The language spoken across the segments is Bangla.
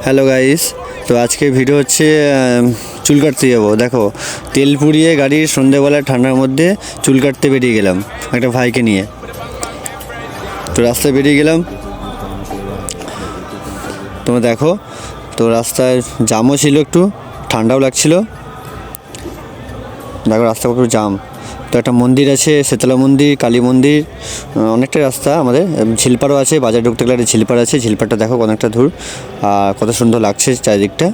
হ্যালো গাইস, তো আজকে ভিডিও হচ্ছে চুল কাটতে যাবো। দেখো, তেল পুড়িয়ে গাড়ির সন্ধেবেলা ঠান্ডার মধ্যে চুল কাটতে বেরিয়ে গেলাম একটা ভাইকে নিয়ে। তো রাস্তায় বেরিয়ে গেলাম, তোমরা দেখো। তো রাস্তায় জামও ছিল, একটু ঠান্ডাও লাগছিল। দেখো রাস্তা পুরো জাম। তো একটা মন্দির আছে, শীতলা মন্দির, কালী মন্দির, অনেকটা রাস্তা আমাদের। ঝিলপাড়ও আছে, বাজার ঢুকতে গেলে একটা ঝিলপাড় আছে। ঝিলপাড়টা দেখো অনেকটা দূর, আর কত সুন্দর লাগছে চারিদিকটা।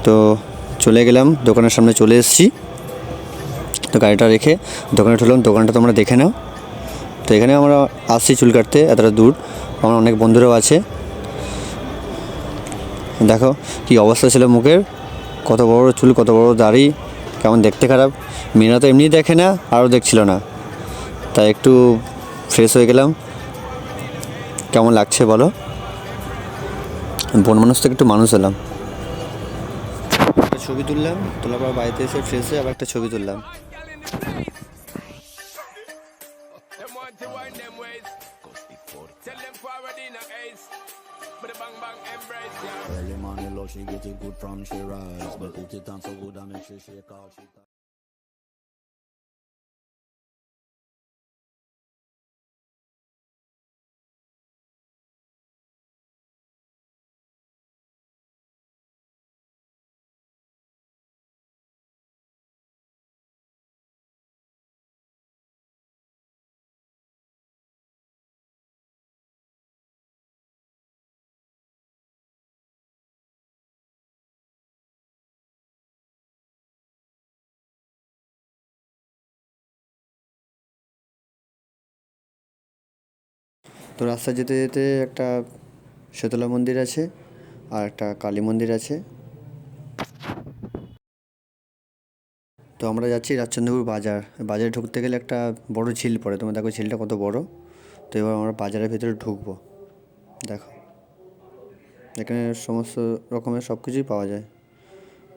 তো চলে গেলাম, দোকানের সামনে চলে এসেছি। তো গাড়িটা রেখে দোকানে ঢুকলাম। দোকানটা তোমরা দেখে নাও। তো এখানে আমরা আসছি চুল কাটতে, এতটা দূর। আমার অনেক বন্ধুরাও আছে। দেখো কি অবস্থা ছিল মুখের, কত বড় চুল, কত বড় দাড়ি, কেমন দেখতে খারাপ। মেয়েরা তো এমনি দেখে না, আরও দেখছিল না। তাই একটু ফ্রেশ হয়ে গেলাম। কেমন লাগছে বলো? বন মানুষ থেকে একটু মানুষ হলাম। একটা ছবি তুললাম, তোলার পর বাড়িতে এসে ফ্রেশ হয়ে আবার একটা ছবি তুললাম। Early morning love, she get it good from she rise, but put it on so good and make she shake out. তো রাস্তায় যেতে যেতে একটা শীতলা মন্দির আছে, আর একটা কালী মন্দির আছে। তো আমরা যাচ্ছি রাজচন্দ্রপুর বাজার। বাজারে ঢুকতে গেলে একটা বড় ঝিল পড়ে, তোমরা দেখো ঝিলটা কত বড়। তো এবার আমরা বাজারের ভেতরে ঢুকবো। দেখো এখানে সমস্ত রকমের সব কিছুই পাওয়া যায়।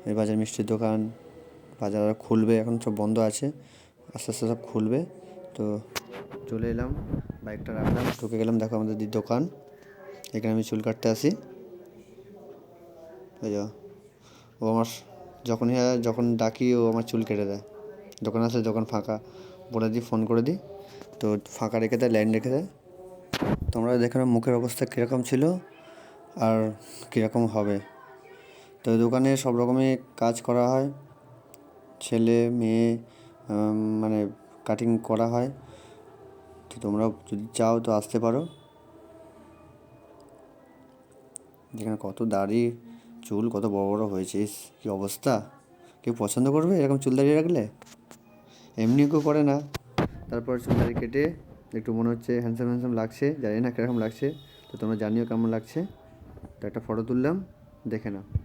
এই বাজার মিষ্টির দোকান, বাজার আর খুলবে, এখন সব বন্ধ আছে, আস্তে আস্তে সব খুলবে। তো চলে এলাম, বাইকটা রাখলাম, ঢুকে গেলাম। দেখো আমাদের দোকান, এখানে আমি চুল কাটতে আসি। ওই যা, ও আমার যখন ডাকি ও আমার চুল কেটে দেয়। দোকান আছে, দোকান ফাঁকা, বলে দিই, ফোন করে দিই, তো ফাঁকা রেখে দেয়, লাইন রেখে দেয়। তোমরা দেখো না মুখের অবস্থা কীরকম ছিল আর কীরকম হবে। তো দোকানে সব রকমের কাজ করা হয়, ছেলে মেয়ে, মানে কাটিং করা হয়। তো তোমরা যদি চাও তো আসতে পারো। যেখানে কত দাড়ি, চুল কত বড় বড় হয়েছে, কী অবস্থা। কেউ পছন্দ করবে এরকম চুল দাড়ি রাখলে? এমনি কেউ করে না। তারপর চুল দাড়ি কেটে একটু মনে হচ্ছে হ্যান্ডসাম হ্যান্ডসাম লাগছে, জানি না কীরকম লাগছে। তো তোমরা জানিও কেমন লাগছে। তো একটা ফটো তুললাম, দেখে নাও।